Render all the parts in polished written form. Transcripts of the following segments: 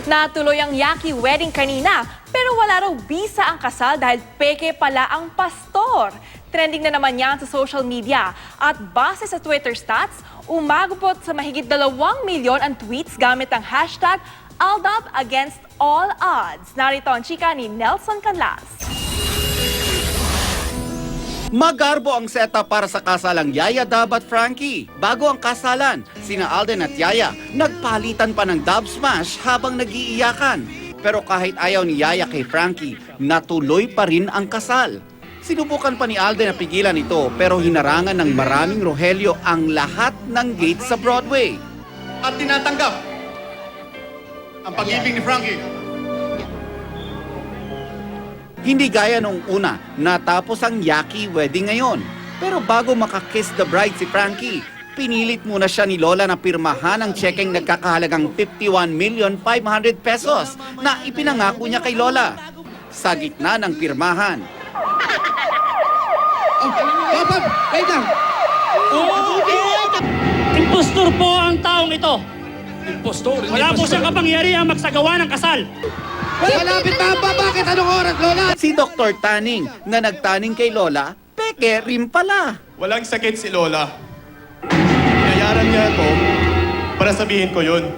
Natuloy ang Yaki wedding kanina, pero wala raw bisa ang kasal dahil peke pala ang pastor. Trending na naman yan sa social media. At base sa Twitter stats, umagupot sa mahigit 2 milyon ang tweets gamit ang hashtag Aldab against all odds. Narito ang chika ni Nelson Canlas. Magarbo ang setup para sa kasalang Yaya Dab at Frankie. Bago ang kasalan, sina Alden at Yaya nagpalitan pa ng dub smash habang nag-iiyakan. Pero kahit ayaw ni Yaya kay Frankie, natuloy pa rin ang kasal. Sinubukan pa ni Alden na pigilan ito pero hinarangan ng maraming Rogelio ang lahat ng gate sa Broadway. At tinatanggap ang pag-ibig ni Frankie. Hindi gaya nung una, natapos ang Yaki wedding ngayon. Pero bago makakiss the bride si Frankie, pinilit muna siya ni Lola na pirmahan ang checkeng nagkakahalagang 51,500,000 pesos na ipinangako niya kay Lola. Sa gitna ng pirmahan, Wait lang! Impostor po ang taong ito. Impostor, Wala po siyang kapangyarihang magsagawa ng kasal. Malapit na ba? Bakit? Anong oras, Lola? si Dr. Taning na nagtaning kay Lola, peke rin pala. Walang sakit si Lola. Pinayaran niya ako para sabihin ko yun.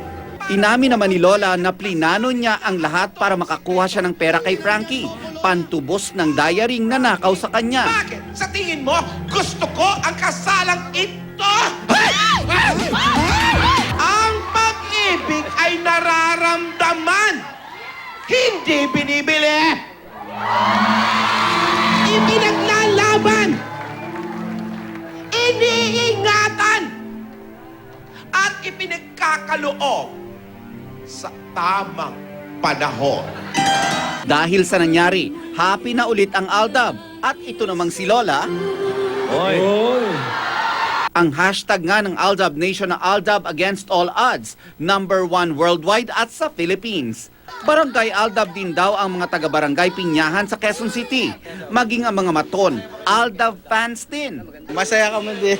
Inamin naman ni Lola na plinano niya ang lahat para makakuha siya ng pera kay Frankie, pantubos ng diaring na nakaw sa kanya. Bakit? Sa tingin mo, gusto ko ang kasalang ito! Ang pag-ibig ay nararamdaman, hindi binibili! Ipinaglalaban! Iniingatan! At ipinagkakaloob sa tamang panahon. Dahil sa nangyari, happy na ulit ang Aldab. At ito namang si Lola, ang hashtag nga ng Aldab Nation na Aldab against all odds, #1 worldwide at sa Philippines. Barangay Aldab din daw ang mga taga-barangay Pinyahan sa Quezon City. Maging ang mga maton, Aldab fans din. Masaya kami din.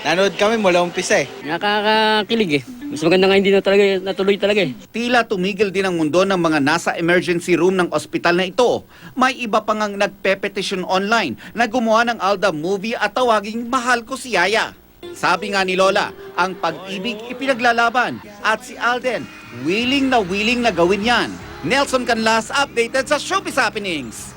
Nanood kami mula umpisa eh. Nakakakilig eh. Mas maganda nga hindi na talaga, natuloy talaga eh. Tila tumigil din ang mundo ng mga nasa emergency room ng ospital na ito. May iba pa ngang nagpe-petition online na gumawa ng Aldab movie at tawaging Mahal Ko Si Yaya. Sabi nga ni Lola, ang pag-ibig ipinaglalaban at si Alden willing na gawin yan. Nelson Canlas, updated sa Showbiz Happenings.